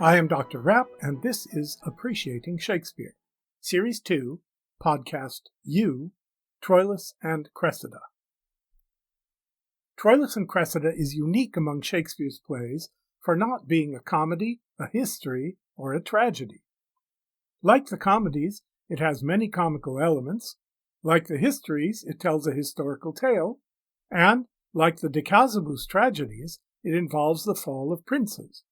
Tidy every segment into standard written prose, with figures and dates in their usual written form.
I am Dr. Rapp, and this is Appreciating Shakespeare, Series 2, Podcast U, Troilus and Cressida. Troilus and Cressida is unique among Shakespeare's plays for not being a comedy, a history, or a tragedy. Like the comedies, it has many comical elements. Like the histories, it tells a historical tale. And, like the Decazibus tragedies, it involves the fall of princes.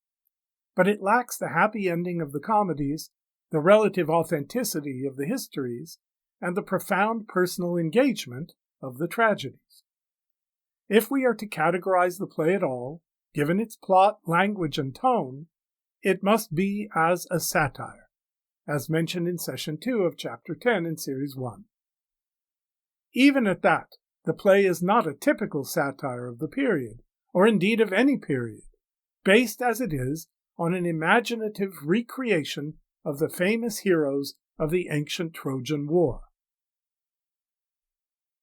But it lacks the happy ending of the comedies, the relative authenticity of the histories, and the profound personal engagement of the tragedies. If we are to categorize the play at all, given its plot, language, and tone, it must be as a satire, as mentioned in Session 2 of Chapter 10 in Series 1. Even at that, the play is not a typical satire of the period, or indeed of any period, based as it is on an imaginative recreation of the famous heroes of the ancient Trojan War.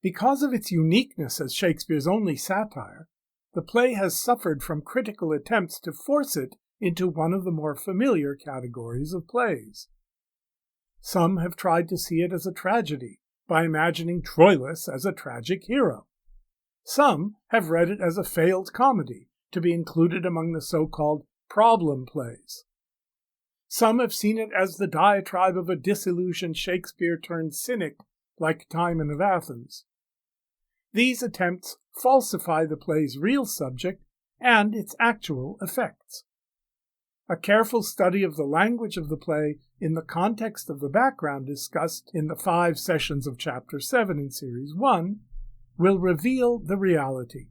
Because of its uniqueness as Shakespeare's only satire, the play has suffered from critical attempts to force it into one of the more familiar categories of plays. Some have tried to see it as a tragedy by imagining Troilus as a tragic hero. Some have read it as a failed comedy to be included among the so-called problem plays. Some have seen it as the diatribe of a disillusioned Shakespeare turned cynic like Timon of Athens. These attempts falsify the play's real subject and its actual effects. A careful study of the language of the play in the context of the background discussed in the 5 sessions of Chapter 7 in Series 1 will reveal the reality.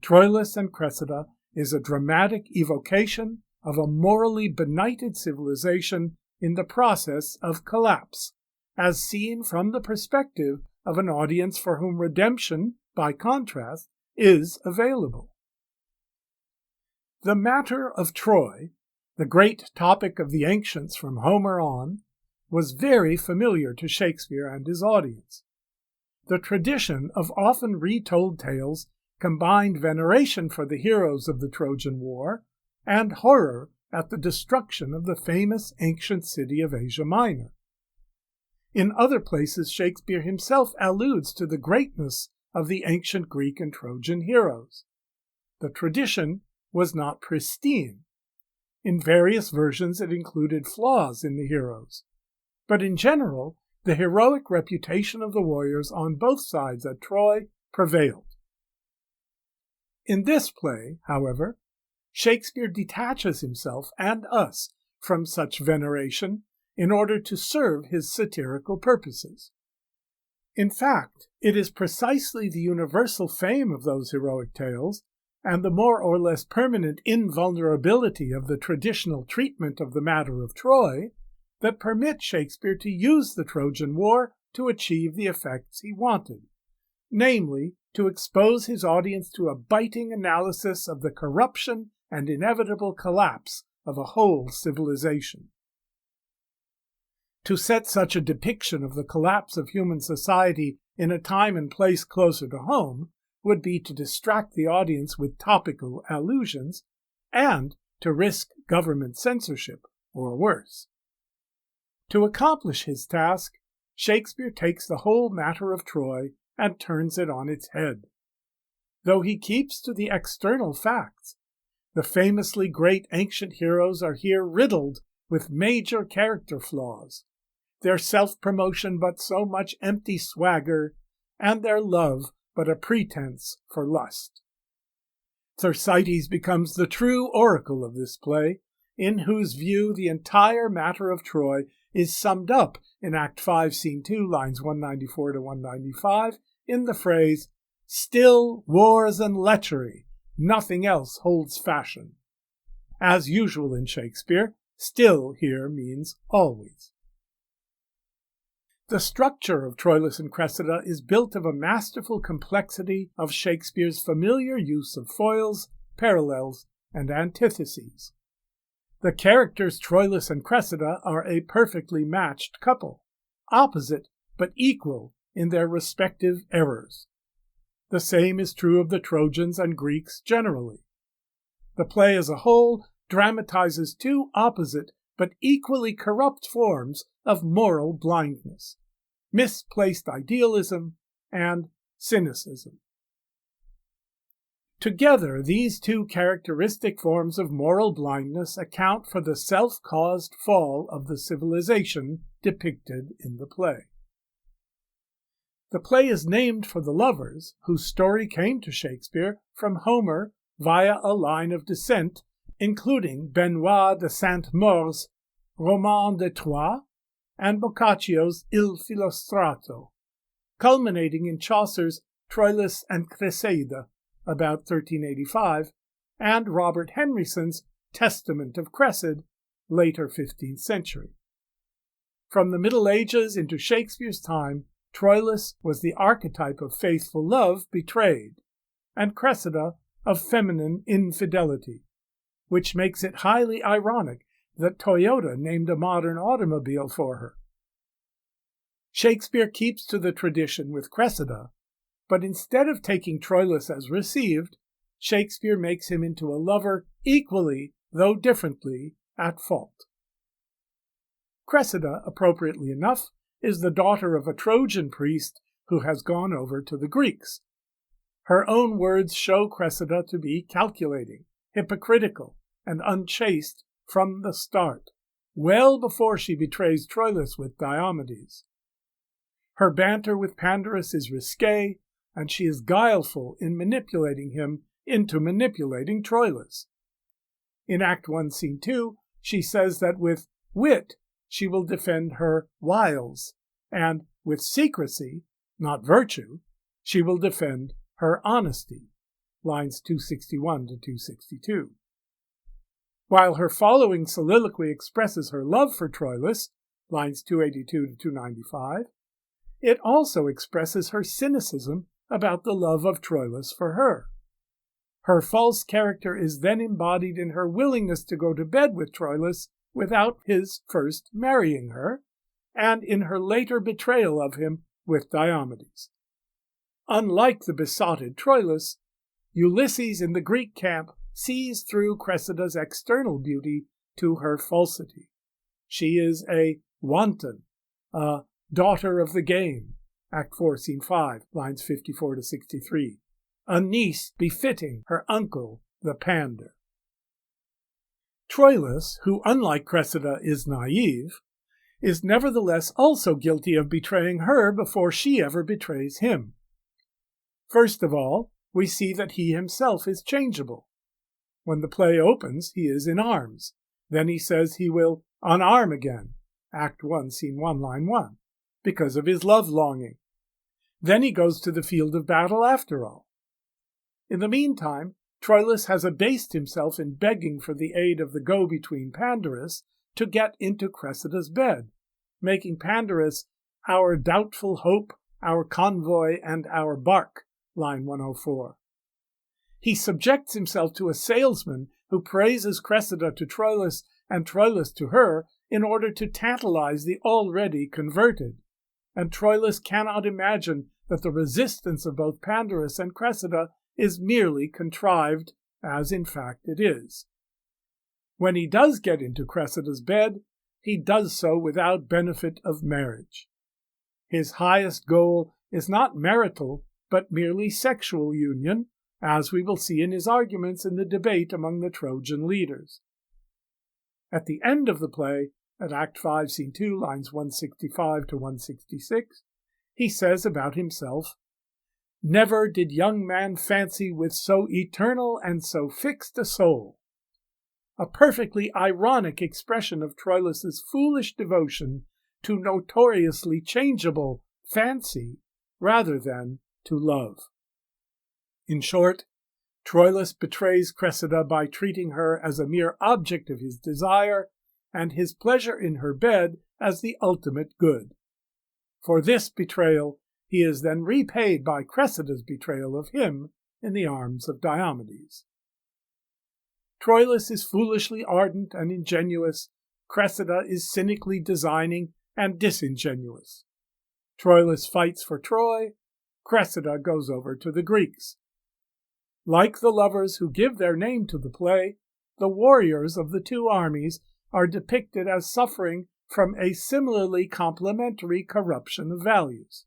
Troilus and Cressida is a dramatic evocation of a morally benighted civilization in the process of collapse, as seen from the perspective of an audience for whom redemption, by contrast, is available. The matter of Troy, the great topic of the ancients from Homer on, was very familiar to Shakespeare and his audience. The tradition of often retold tales combined veneration for the heroes of the Trojan War and horror at the destruction of the famous ancient city of Asia Minor. In other places, Shakespeare himself alludes to the greatness of the ancient Greek and Trojan heroes. The tradition was not pristine. In various versions, it included flaws in the heroes. But in general, the heroic reputation of the warriors on both sides at Troy prevailed. In this play, however, Shakespeare detaches himself and us from such veneration in order to serve his satirical purposes. In fact, it is precisely the universal fame of those heroic tales and the more or less permanent invulnerability of the traditional treatment of the matter of Troy that permit Shakespeare to use the Trojan War to achieve the effects he wanted, namely, to expose his audience to a biting analysis of the corruption and inevitable collapse of a whole civilization. To set such a depiction of the collapse of human society in a time and place closer to home would be to distract the audience with topical allusions and to risk government censorship, or worse. To accomplish his task, Shakespeare takes the whole matter of Troy and turns it on its head. Though he keeps to the external facts, the famously great ancient heroes are here riddled with major character flaws, their self-promotion but so much empty swagger, and their love but a pretense for lust. Thersites becomes the true oracle of this play, in whose view the entire matter of Troy is summed up in Act 5, Scene 2, lines 194 to 195, in the phrase, "Still wars and lechery, nothing else holds fashion." As usual in Shakespeare, still here means always. The structure of Troilus and Cressida is built of a masterful complexity of Shakespeare's familiar use of foils, parallels, and antitheses. The characters Troilus and Cressida are a perfectly matched couple, opposite but equal in their respective errors. The same is true of the Trojans and Greeks generally. The play as a whole dramatizes two opposite but equally corrupt forms of moral blindness: misplaced idealism and cynicism. Together, these two characteristic forms of moral blindness account for the self-caused fall of the civilization depicted in the play. The play is named for the lovers, whose story came to Shakespeare from Homer via a line of descent, including Benoit de Saint-Maur's Roman de Troyes and Boccaccio's Il Filostrato, culminating in Chaucer's Troilus and Cressida, about 1385, and Robert Henryson's Testament of Cressida, later 15th century. From the Middle Ages into Shakespeare's time, Troilus was the archetype of faithful love betrayed, and Cressida of feminine infidelity, which makes it highly ironic that Toyota named a modern automobile for her. Shakespeare keeps to the tradition with Cressida, but instead of taking Troilus as received, Shakespeare makes him into a lover equally, though differently, at fault. Cressida, appropriately enough, is the daughter of a Trojan priest who has gone over to the Greeks. Her own words show Cressida to be calculating, hypocritical, and unchaste from the start, well before she betrays Troilus with Diomedes. Her banter with Pandarus is risque, and she is guileful in manipulating him into manipulating Troilus. In Act 1, Scene 2, she says that with wit she will defend her wiles, and with secrecy, not virtue, she will defend her honesty, lines 261 to 262. While her following soliloquy expresses her love for Troilus, lines 282 to 295, it also expresses her cynicism about the love of Troilus for her. Her false character is then embodied in her willingness to go to bed with Troilus without his first marrying her, and in her later betrayal of him with Diomedes. Unlike the besotted Troilus, Ulysses in the Greek camp sees through Cressida's external beauty to her falsity. She is a wanton, a daughter of the game, Act 4, Scene 5, lines 54 to 63, a niece befitting her uncle, the pander. Troilus, who unlike Cressida is naive, is nevertheless also guilty of betraying her before she ever betrays him. First of all, we see that he himself is changeable. When the play opens, he is in arms. Then he says he will unarm again, Act 1, Scene 1, line 1, because of his love-longing. Then he goes to the field of battle after all. In the meantime, Troilus has abased himself in begging for the aid of the go-between Pandarus to get into Cressida's bed, making Pandarus our doubtful hope, our convoy, and our bark, line 104. He subjects himself to a salesman who praises Cressida to Troilus and Troilus to her in order to tantalize the already converted, and Troilus cannot imagine that the resistance of both Pandarus and Cressida is merely contrived, as in fact it is. When he does get into Cressida's bed, he does so without benefit of marriage. His highest goal is not marital, but merely sexual union, as we will see in his arguments in the debate among the Trojan leaders. At the end of the play, at Act 5, Scene 2, lines 165 to 166, he says about himself, "Never did young man fancy with so eternal and so fixed a soul," a perfectly ironic expression of Troilus's foolish devotion to notoriously changeable fancy rather than to love. In short, Troilus betrays Cressida by treating her as a mere object of his desire, and his pleasure in her bed as the ultimate good. For this betrayal, he is then repaid by Cressida's betrayal of him in the arms of Diomedes. Troilus is foolishly ardent and ingenuous. Cressida is cynically designing and disingenuous. Troilus fights for Troy. Cressida goes over to the Greeks. Like the lovers who give their name to the play, the warriors of the two armies are depicted as suffering from a similarly complementary corruption of values.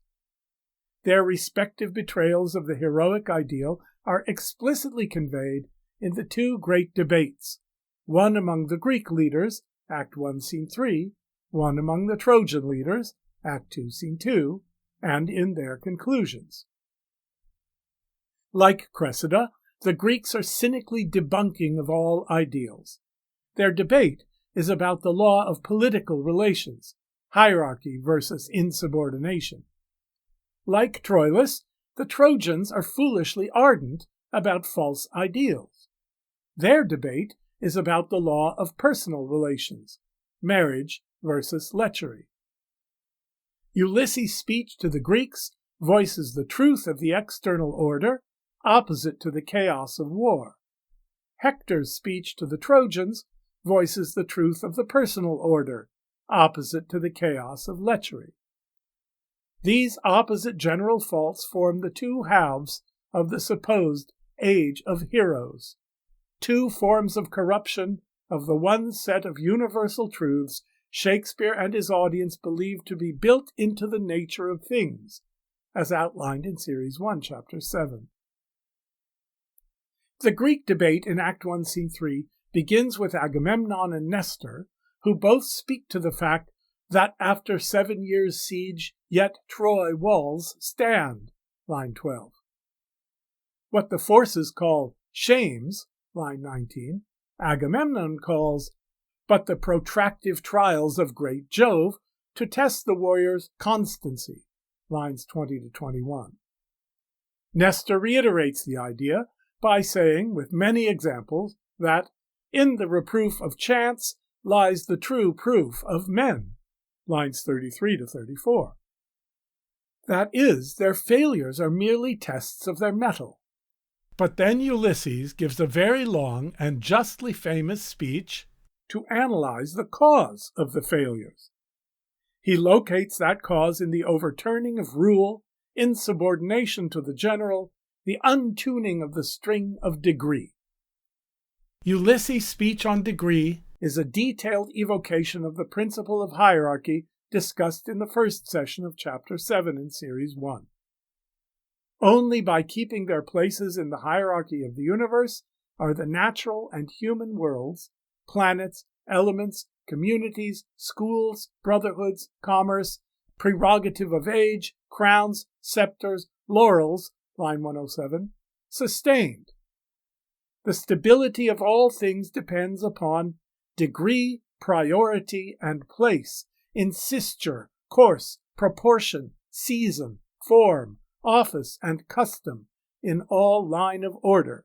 Their respective betrayals of the heroic ideal are explicitly conveyed in the two great debates, one among the Greek leaders, Act 1, Scene 3, one among the Trojan leaders, Act 2, Scene 2, and in their conclusions. Like Cressida, the Greeks are cynically debunking of all ideals. Their debate is about the law of political relations, hierarchy versus insubordination. Like Troilus, the Trojans are foolishly ardent about false ideals. Their debate is about the law of personal relations, marriage versus lechery. Ulysses' speech to the Greeks voices the truth of the external order, opposite to the chaos of war. Hector's speech to the Trojans voices the truth of the personal order, opposite to the chaos of lechery. These opposite general faults form the two halves of the supposed age of heroes, two forms of corruption of the one set of universal truths Shakespeare and his audience believed to be built into the nature of things, as outlined in Series 1, Chapter 7. The Greek debate in Act 1, Scene 3 begins with Agamemnon and Nestor, who both speak to the fact that after 7 years' siege, yet Troy walls stand, line 12. What the forces call shames, line 19, Agamemnon calls but the protractive trials of great Jove to test the warrior's constancy, lines 20 to 21. Nestor reiterates the idea by saying, with many examples, that in the reproof of chance lies the true proof of men, lines 33 to 34. That is, their failures are merely tests of their mettle. But then Ulysses gives a very long and justly famous speech to analyze the cause of the failures. He locates that cause in the overturning of rule, insubordination to the general, the untuning of the string of degree. Ulysses' speech on degree is a detailed evocation of the principle of hierarchy discussed in the first session of Chapter 7 in Series 1. Only by keeping their places in the hierarchy of the universe are the natural and human worlds, planets, elements, communities, schools, brotherhoods, commerce, prerogative of age, crowns, scepters, laurels, line 107, sustained. The stability of all things depends upon degree, priority, and place, insisture, course, proportion, season, form, office, and custom in all line of order,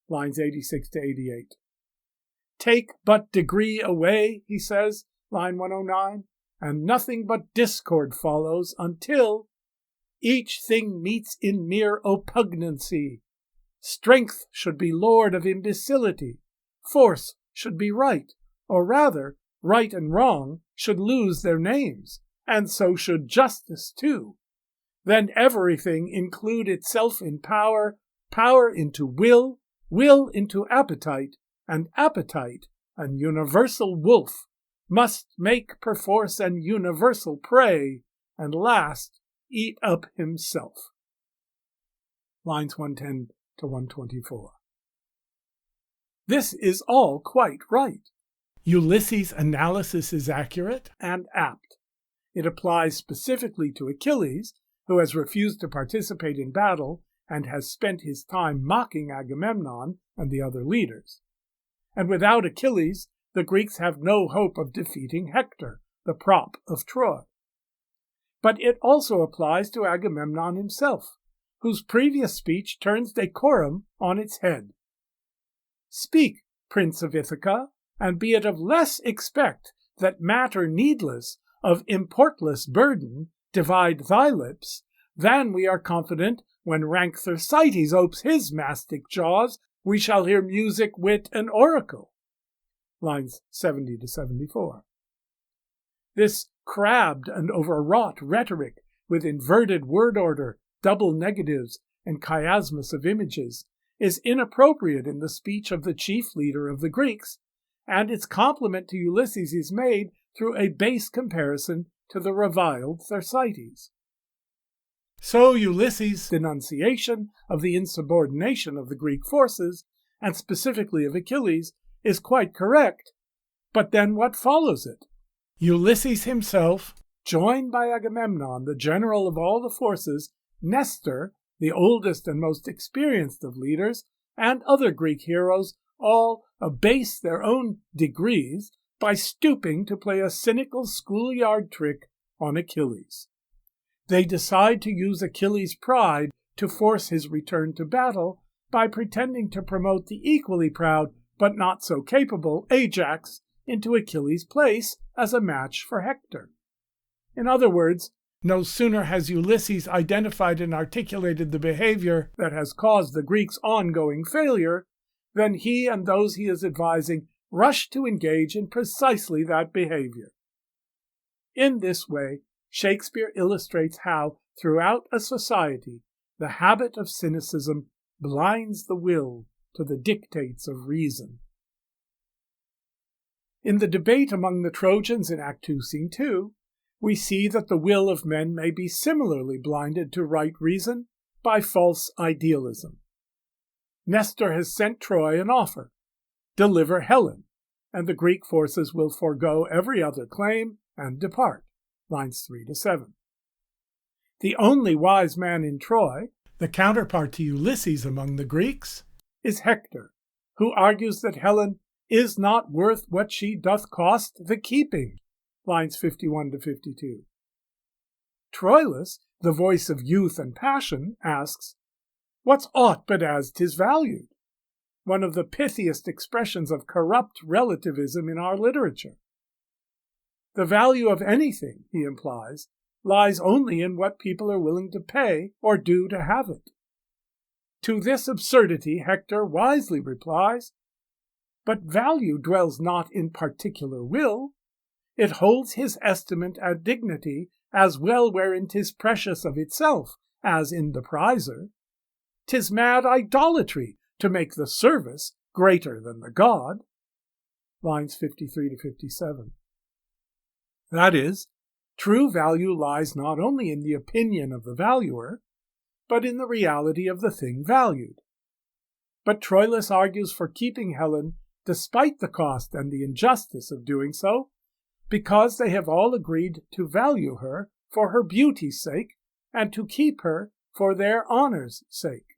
lines 86 to 88. Take but degree away, he says, line 109, and nothing but discord follows until each thing meets in mere oppugnancy. Strength should be lord of imbecility, force should be right, or rather, right and wrong should lose their names, and so should justice too. Then everything include itself in power, power into will, will into appetite, and appetite, an universal wolf, must make perforce an universal prey, and last, eat up himself. Lines 110 to 124. This is all quite right. Ulysses' analysis is accurate and apt. It applies specifically to Achilles, who has refused to participate in battle and has spent his time mocking Agamemnon and the other leaders. And without Achilles, the Greeks have no hope of defeating Hector, the prop of Troy. But it also applies to Agamemnon himself, whose previous speech turns decorum on its head. Speak, Prince of Ithaca, and be it of less expect that matter needless, of importless burden, divide thy lips, than we are confident when rank Thersites opes his mastic jaws, we shall hear music, wit, and oracle. Lines 70 to 74. This crabbed and overwrought rhetoric with inverted word order, double negatives, and chiasmus of images is inappropriate in the speech of the chief leader of the Greeks, and its compliment to Ulysses is made through a base comparison to the reviled Thersites. So Ulysses' denunciation of the insubordination of the Greek forces, and specifically of Achilles, is quite correct, but then what follows it? Ulysses himself, joined by Agamemnon, the general of all the forces, Nestor, the oldest and most experienced of leaders, and other Greek heroes, all abase their own degrees by stooping to play a cynical schoolyard trick on Achilles. They decide to use Achilles' pride to force his return to battle by pretending to promote the equally proud but not so capable Ajax into Achilles' place as a match for Hector. In other words, no sooner has Ulysses identified and articulated the behavior that has caused the Greeks' ongoing failure than he and those he is advising rush to engage in precisely that behavior. In this way, Shakespeare illustrates how, throughout a society, the habit of cynicism blinds the will to the dictates of reason. In the debate among the Trojans in Act 2, Scene 2, we see that the will of men may be similarly blinded to right reason by false idealism. Nestor has sent Troy an offer: deliver Helen, and the Greek forces will forego every other claim and depart. Lines 3-7. The only wise man in Troy, the counterpart to Ulysses among the Greeks, is Hector, who argues that Helen is not worth what she doth cost the keeping. Lines 51-52. Troilus, the voice of youth and passion, asks, "What's aught but as 'tis valued?" One of the pithiest expressions of corrupt relativism in our literature. The value of anything, he implies, lies only in what people are willing to pay or do to have it. To this absurdity Hector wisely replies, "But value dwells not in particular will. It holds his estimate at dignity as well wherein 'tis precious of itself as in the prizer. 'Tis mad idolatry to make the service greater than the god." Lines 53-57. That is, true value lies not only in the opinion of the valuer, but in the reality of the thing valued. But Troilus argues for keeping Helen despite the cost and the injustice of doing so, because they have all agreed to value her for her beauty's sake and to keep her for their honor's sake.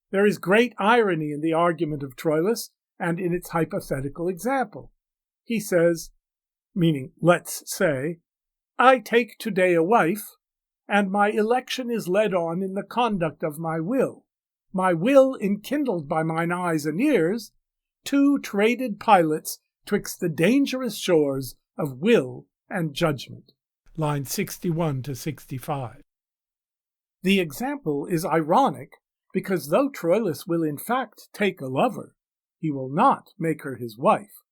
There is great irony in the argument of Troilus and in its hypothetical example. He says, meaning, let's say, I take today a wife, and my election is led on in the conduct of my will enkindled by mine eyes and ears, two traded pilots twixt the dangerous shores of will and judgment. Lines 61-65. The example is ironic because though Troilus will in fact take a lover, he will not make her his wife.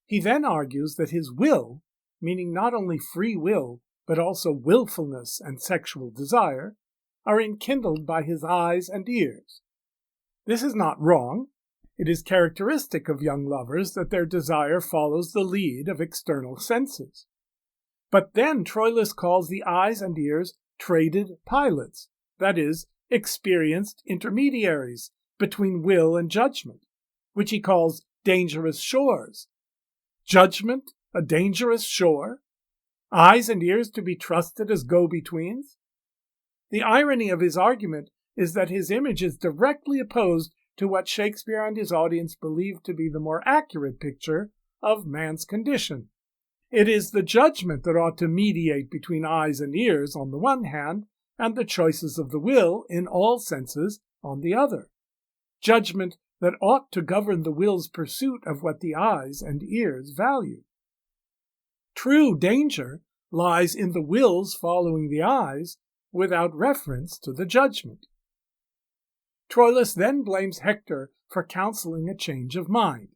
He then argues that his will, meaning not only free will, but also willfulness and sexual desire, are enkindled by his eyes and ears. This is not wrong. It is characteristic of young lovers that their desire follows the lead of external senses. But then Troilus calls the eyes and ears traded pilots, that is, experienced intermediaries between will and judgment, which he calls dangerous shores. Judgment, a dangerous shore? Eyes and ears to be trusted as go-betweens? The irony of his argument is that his image is directly opposed to what Shakespeare and his audience believe to be the more accurate picture of man's condition. It is the judgment that ought to mediate between eyes and ears on the one hand, and the choices of the will in all senses on the other. Judgment that ought to govern the will's pursuit of what the eyes and ears value. True danger lies in the will's following the eyes without reference to the judgment. Troilus then blames Hector for counseling a change of mind.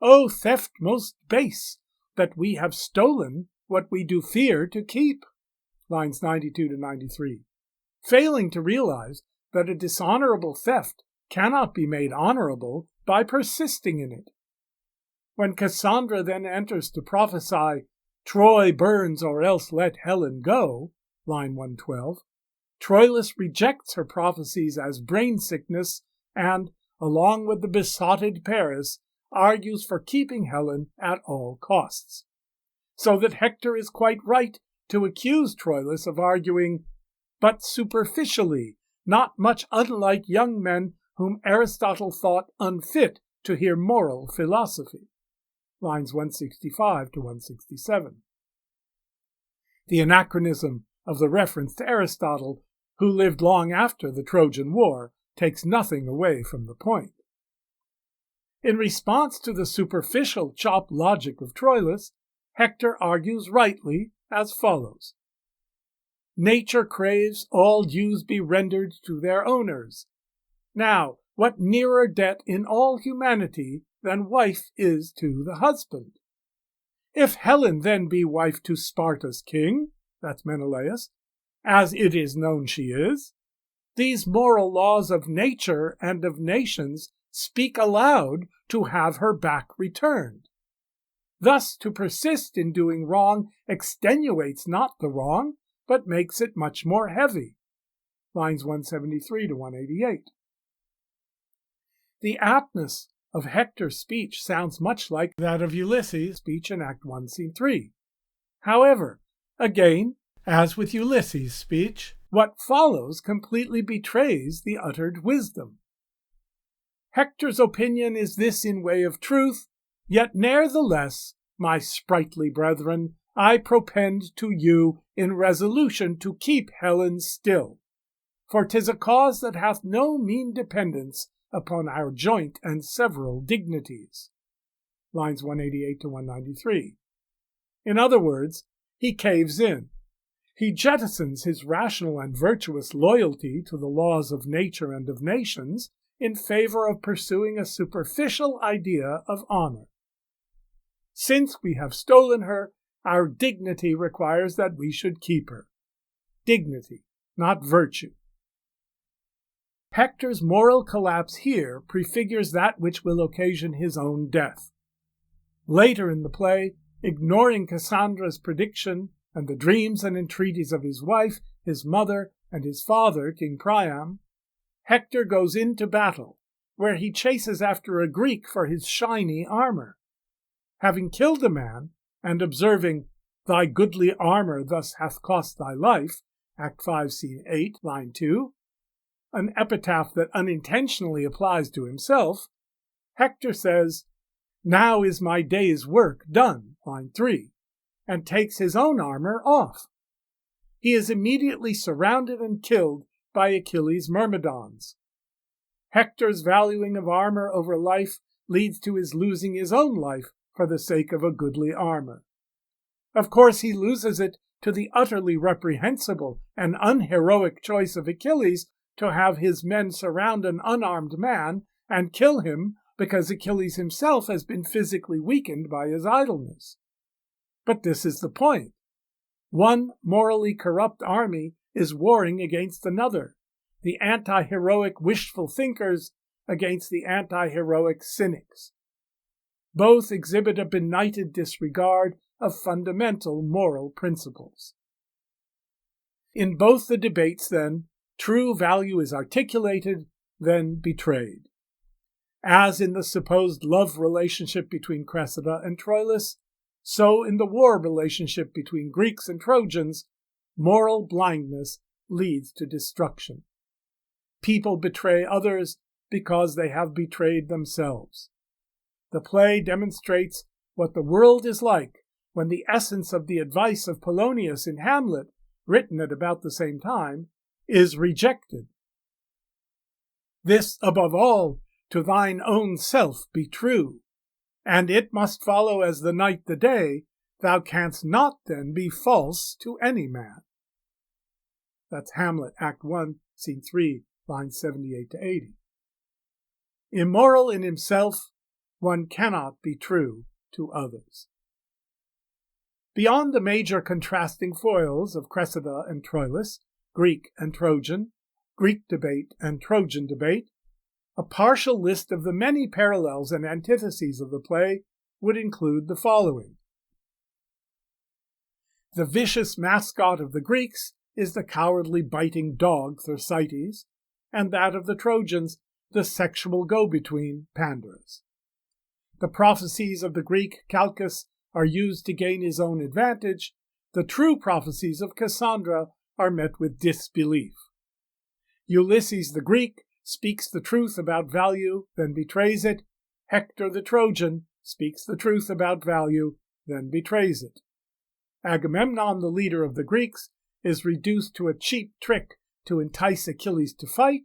"O theft most base, that we have stolen what we do fear to keep." Lines 92-93. Failing to realize that a dishonorable theft cannot be made honorable by persisting in it. When Cassandra then enters to prophesy, "Troy burns or else let Helen go," line 112, Troilus rejects her prophecies as brain sickness and, along with the besotted Paris, argues for keeping Helen at all costs. So that Hector is quite right to accuse Troilus of arguing, but superficially, not much unlike young men whom Aristotle thought unfit to hear moral philosophy. Lines 165 to 167. The anachronism of the reference to Aristotle, who lived long after the Trojan War, takes nothing away from the point. In response to the superficial chop logic of Troilus, Hector argues rightly as follows. Nature craves all dues be rendered to their owners. Now, what nearer debt in all humanity than wife is to the husband? If Helen then be wife to Sparta's king, that's Menelaus, as it is known she is, these moral laws of nature and of nations speak aloud to have her back returned. Thus, to persist in doing wrong extenuates not the wrong, but makes it much more heavy. Lines 173 to 188. The aptness of Hector's speech sounds much like that of Ulysses' speech in Act 1, Scene 3. However, again, as with Ulysses' speech, what follows completely betrays the uttered wisdom. Hector's opinion is this in way of truth, yet ne'ertheless, my sprightly brethren, I propend to you in resolution to keep Helen still, for 'tis a cause that hath no mean dependence upon our joint and several dignities. Lines 188 to 193. In other words, he caves in. He jettisons his rational and virtuous loyalty to the laws of nature and of nations in favor of pursuing a superficial idea of honor. Since we have stolen her, our dignity requires that we should keep her. Dignity, not virtue. Hector's moral collapse here prefigures that which will occasion his own death. Later in the play, ignoring Cassandra's prediction and the dreams and entreaties of his wife, his mother, and his father, King Priam, Hector goes into battle, where he chases after a Greek for his shiny armor. Having killed a man, and observing, "Thy goodly armor thus hath cost thy life," Act 5, Scene 8, line 2, an epitaph that unintentionally applies to himself, Hector says, "Now is my day's work done," line 3, and takes his own armor off. He is immediately surrounded and killed by Achilles' myrmidons. Hector's valuing of armor over life leads to his losing his own life for the sake of a goodly armor. Of course, he loses it to the utterly reprehensible and unheroic choice of Achilles to have his men surround an unarmed man and kill him because Achilles himself has been physically weakened by his idleness. But this is the point. One morally corrupt army is warring against another, the anti-heroic wishful thinkers against the anti-heroic cynics. Both exhibit a benighted disregard of fundamental moral principles. In both the debates, then, true value is articulated, then betrayed. As in the supposed love relationship between Cressida and Troilus, so in the war relationship between Greeks and Trojans, moral blindness leads to destruction. People betray others because they have betrayed themselves. The play demonstrates what the world is like when the essence of the advice of Polonius in Hamlet, written at about the same time, is rejected. This, above all, to thine own self be true, and it must follow as the night the day, thou canst not then be false to any man. That's Hamlet, Act 1, Scene 3, lines 78 to 80. Immoral in himself, one cannot be true to others. Beyond the major contrasting foils of Cressida and Troilus, Greek and Trojan, Greek debate and Trojan debate, A partial list of the many parallels and antitheses of the play would include the following. The vicious mascot of the Greeks is the cowardly biting dog Thersites, and that of the Trojans, the sexual go-between Pandarus. The prophecies of the Greek Calchas are used to gain his own advantage. The true prophecies of Cassandra are met with disbelief. Ulysses the Greek speaks the truth about value, then betrays it. Hector the Trojan speaks the truth about value, then betrays it. Agamemnon, the leader of the Greeks, is reduced to a cheap trick to entice Achilles to fight.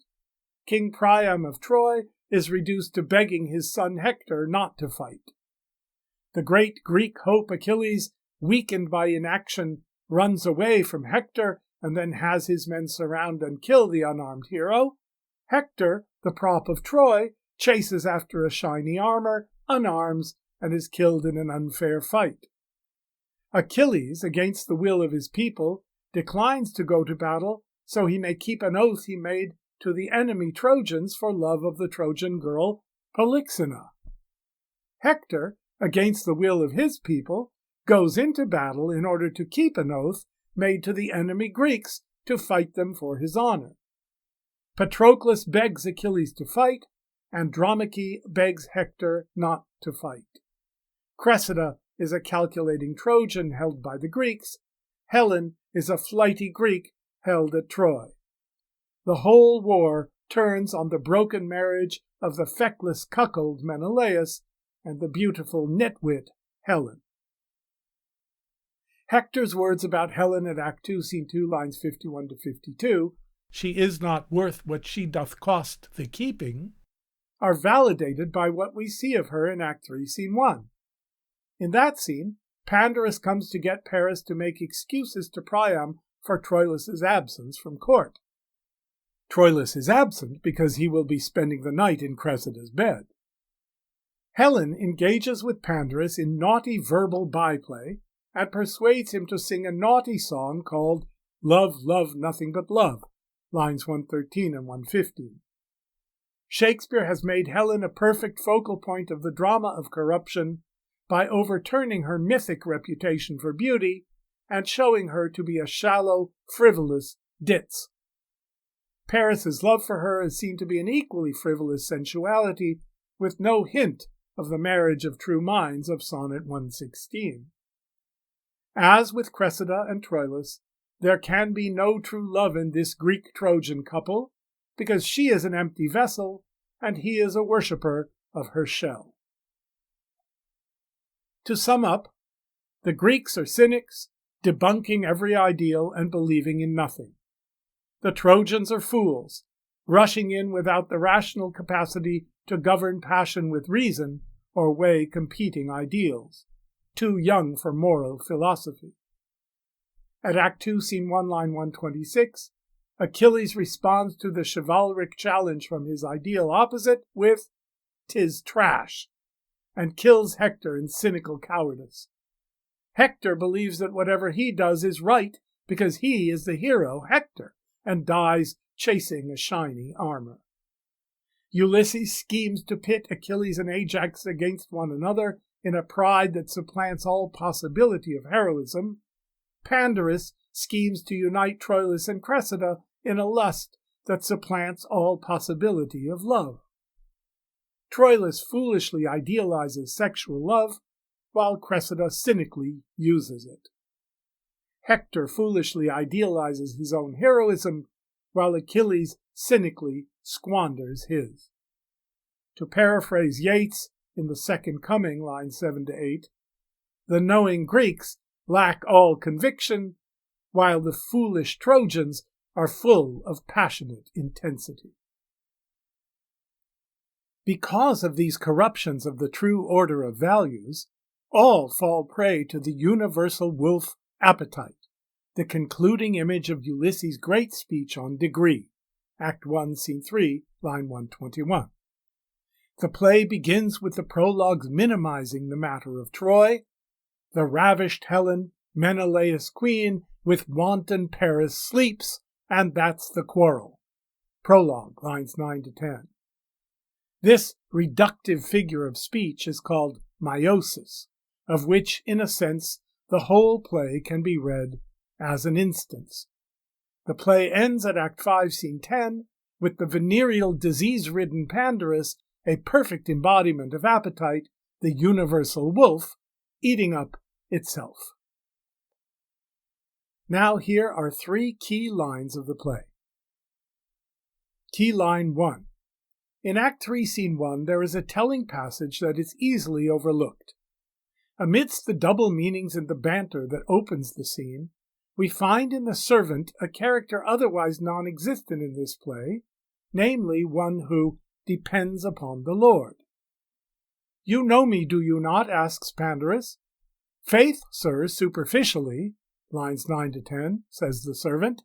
King Priam of Troy is reduced to begging his son Hector not to fight. The great Greek hope Achilles, weakened by inaction, runs away from Hector and then has his men surround and kill the unarmed hero. Hector, the prop of Troy, chases after a shiny armor, unarms, and is killed in an unfair fight. Achilles, against the will of his people, declines to go to battle so he may keep an oath he made to the enemy Trojans for love of the Trojan girl Polyxena. Hector, against the will of his people, goes into battle in order to keep an oath made to the enemy Greeks to fight them for his honor. Patroclus begs Achilles to fight, Andromache begs Hector not to fight. Cressida is a calculating Trojan held by the Greeks. Helen is a flighty Greek held at Troy. The whole war turns on the broken marriage of the feckless cuckold Menelaus and the beautiful nitwit Helen. Hector's words about Helen at Act 2, Scene 2, lines 51 to 52, "She is not worth what she doth cost the keeping," are validated by what we see of her in Act 3, Scene 1. In that scene, Pandarus comes to get Paris to make excuses to Priam for Troilus' absence from court. Troilus is absent because he will be spending the night in Cressida's bed. Helen engages with Pandarus in naughty verbal byplay and persuades him to sing a naughty song called "Love, Love, Nothing But Love," lines 113 and 115. Shakespeare has made Helen a perfect focal point of the drama of corruption by overturning her mythic reputation for beauty and showing her to be a shallow, frivolous ditz. Paris's love for her is seen to be an equally frivolous sensuality, with no hint of the marriage of true minds of Sonnet 116. As with Cressida and Troilus, there can be no true love in this Greek-Trojan couple, because she is an empty vessel and he is a worshipper of her shell. To sum up, the Greeks are cynics, debunking every ideal and believing in nothing. The Trojans are fools, rushing in without the rational capacity to govern passion with reason or weigh competing ideals, too young for moral philosophy. At Act 2, Scene 1, line 126, Achilles responds to the chivalric challenge from his ideal opposite with "'Tis trash," and kills Hector in cynical cowardice. Hector believes that whatever he does is right because he is the hero, Hector, and dies chasing a shiny armor. Ulysses schemes to pit Achilles and Ajax against one another in a pride that supplants all possibility of heroism. Pandarus schemes to unite Troilus and Cressida in a lust that supplants all possibility of love. Troilus foolishly idealizes sexual love, while Cressida cynically uses it. Hector foolishly idealizes his own heroism, while Achilles cynically squanders his. To paraphrase Yeats in The Second Coming, lines 7 to 8, the knowing Greeks lack all conviction, while the foolish Trojans are full of passionate intensity. Because of these corruptions of the true order of values, all fall prey to the universal wolf appetite, the concluding image of Ulysses' great speech on degree, Act 1, Scene 3, line 121. The play begins with the prologues minimizing the matter of Troy. The ravished Helen, Menelaus' queen, with wanton Paris sleeps, and that's the quarrel. Prologue, lines 9 to 10. This reductive figure of speech is called meiosis, of which, in a sense, the whole play can be read as an instance. The play ends at Act 5, Scene 10, with the venereal, disease-ridden Pandarus, a perfect embodiment of appetite, the universal wolf, eating up itself. Now here are 3 key lines of the play. Key line 1. In Act 3, Scene 1, there is a telling passage that is easily overlooked. Amidst the double meanings and the banter that opens the scene, we find in the servant a character otherwise non-existent in this play, namely one who depends upon the Lord. "You know me, do you not?" asks Pandarus. "Faith, sir, superficially," lines 9 to 10, says the servant.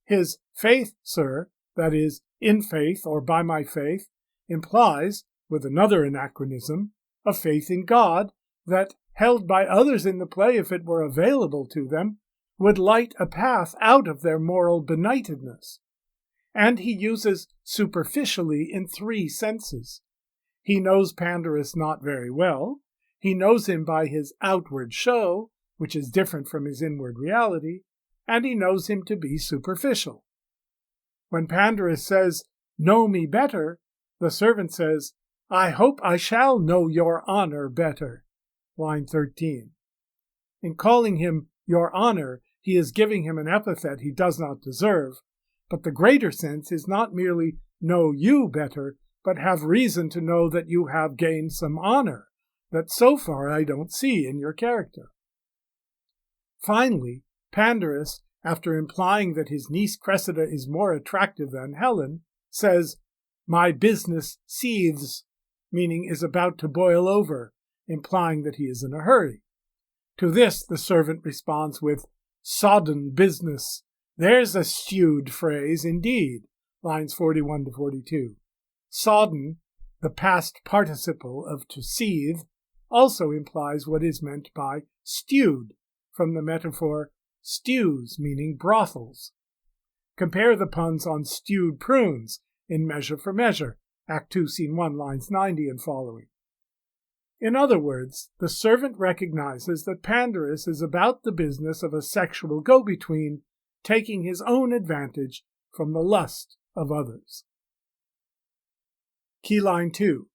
His faith, sir, that is, in faith or by my faith, implies, with another anachronism, a faith in God that, held by others in the play if it were available to them, would light a path out of their moral benightedness. And he uses superficially in 3 senses. He knows Pandarus not very well. He knows him by his outward show, which is different from his inward reality, and he knows him to be superficial. When Pandarus says, "Know me better," the servant says, "I hope I shall know your honor better," line 13. In calling him your honor, he is giving him an epithet he does not deserve, but the greater sense is not merely know you better, but have reason to know that you have gained some honor that so far I don't see in your character. Finally, Pandarus, after implying that his niece Cressida is more attractive than Helen, says, "My business seethes," meaning is about to boil over, implying that he is in a hurry. To this the servant responds with, "Sodden business. There's a stewed phrase indeed," lines 41 to 42. Sodden, the past participle of to seethe, also implies what is meant by stewed, from the metaphor stews, meaning brothels. Compare the puns on stewed prunes in Measure for Measure, Act 2, Scene 1, lines 90 and following. In other words, the servant recognizes that Pandarus is about the business of a sexual go-between, taking his own advantage from the lust of others. Key line 2.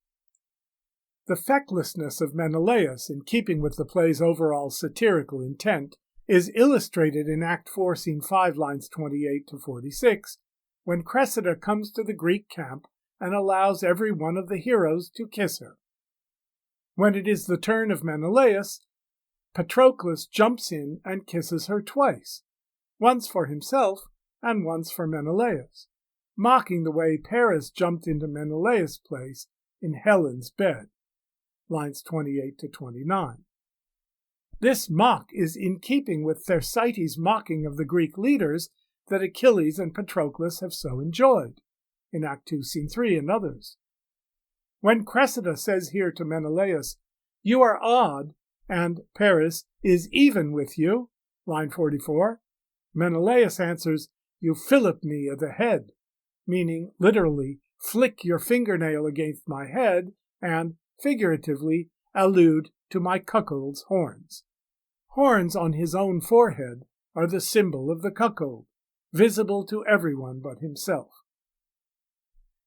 The fecklessness of Menelaus, in keeping with the play's overall satirical intent, is illustrated in Act 4, Scene 5, lines 28 to 46, when Cressida comes to the Greek camp and allows every one of the heroes to kiss her. When it is the turn of Menelaus, Patroclus jumps in and kisses her twice, once for himself and once for Menelaus, mocking the way Paris jumped into Menelaus' place in Helen's bed, lines 28 to 29. This mock is in keeping with Thersites' mocking of the Greek leaders that Achilles and Patroclus have so enjoyed, in Act 2, Scene 3 and others. When Cressida says here to Menelaus, "You are odd," and Paris is even with you, line 44, Menelaus answers, "You fillip me o' the head," meaning literally, flick your fingernail against my head, and figuratively allude to my cuckold's horns. Horns on his own forehead are the symbol of the cuckold, visible to everyone but himself.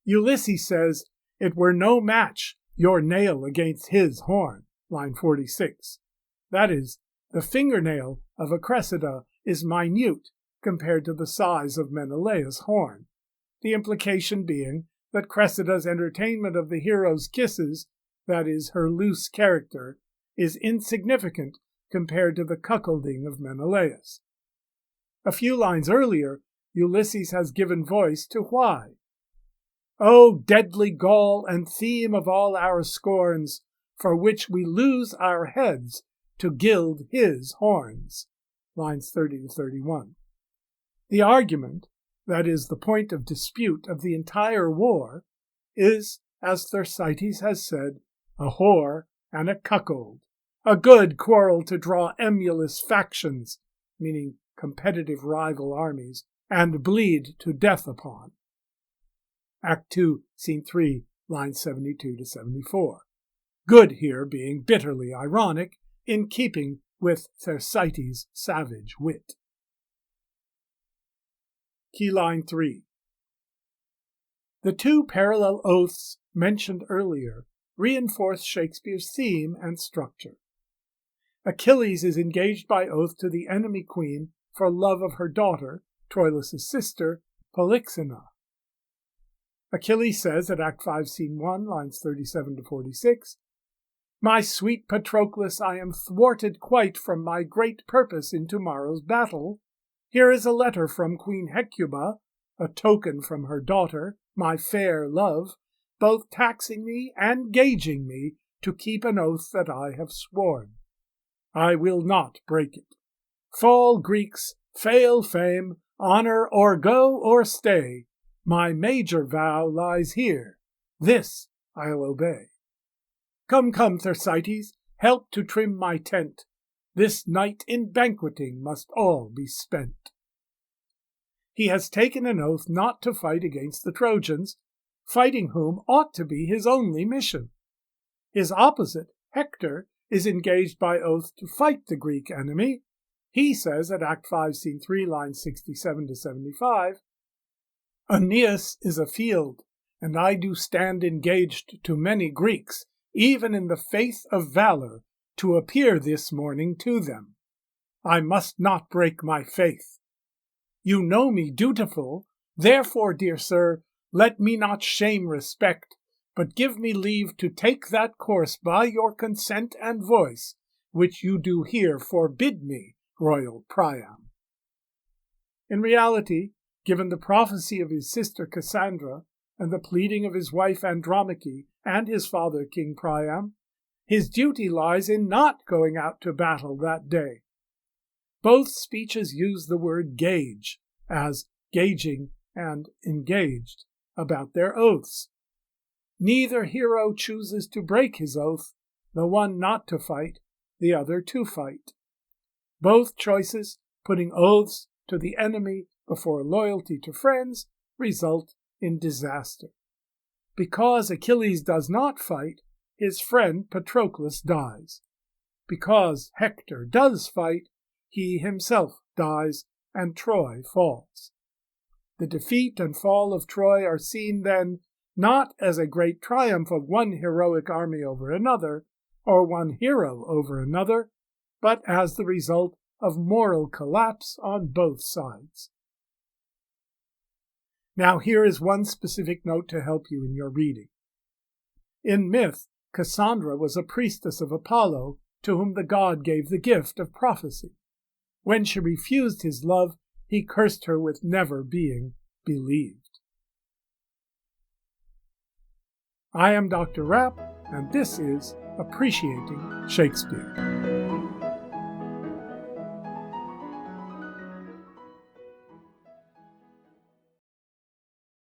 Ulysses says, "It were no match, your nail against his horn," line 46. That is, the fingernail of a Cressida is minute compared to the size of Menelaus' horn, the implication being that Cressida's entertainment of the hero's kisses, that is, her loose character, is insignificant compared to the cuckolding of Menelaus. A few lines earlier, Ulysses has given voice to why. "O deadly gall and theme of all our scorns, for which we lose our heads to gild his horns," lines 30 to 31. The argument, that is, the point of dispute of the entire war, is, as Thersites has said, a whore and a cuckold, a good quarrel to draw emulous factions, meaning competitive rival armies, and bleed to death upon. Act 2, Scene 3, lines 72 to 74. Good here being bitterly ironic, in keeping with Thersites' savage wit. Keyline 3. The two parallel oaths mentioned earlier reinforce Shakespeare's theme and structure. Achilles is engaged by oath to the enemy queen for love of her daughter, Troilus' sister, Polyxena. Achilles says at Act 5, Scene 1, lines 37 to 46, "My sweet Patroclus, I am thwarted quite from my great purpose in tomorrow's battle. Here is a letter from Queen Hecuba, a token from her daughter, my fair love, both taxing me and gaging me to keep an oath that I have sworn. I will not break it. Fall, Greeks, fail fame, honor, or go or stay. My major vow lies here. This I'll obey. Come, come, Thersites, help to trim my tent. This night in banqueting must all be spent." He has taken an oath not to fight against the Trojans, fighting whom ought to be his only mission. His opposite, Hector, is engaged by oath to fight the Greek enemy. He says at Act 5, Scene 3, lines 67 to 75, "Aeneas is afield, and I do stand engaged to many Greeks, even in the faith of valor, to appear this morning to them. I must not break my faith. You know me dutiful, therefore, dear sir, let me not shame respect, but give me leave to take that course by your consent and voice, which you do here forbid me, royal Priam." In reality, given the prophecy of his sister Cassandra, and the pleading of his wife Andromache and his father King Priam, his duty lies in not going out to battle that day. Both speeches use the word gauge, as gauging and engaged, about their oaths. Neither hero chooses to break his oath, the one not to fight, the other to fight. Both choices, putting oaths to the enemy before loyalty to friends, result in disaster. Because Achilles does not fight, his friend Patroclus dies. Because Hector does fight, he himself dies, and Troy falls. The defeat and fall of Troy are seen then not as a great triumph of one heroic army over another, or one hero over another, but as the result of moral collapse on both sides. Now here is one specific note to help you in your reading. In myth, Cassandra was a priestess of Apollo, to whom the god gave the gift of prophecy. When she refused his love, he cursed her with never being believed. I am Dr. Rapp, and this is Appreciating Shakespeare.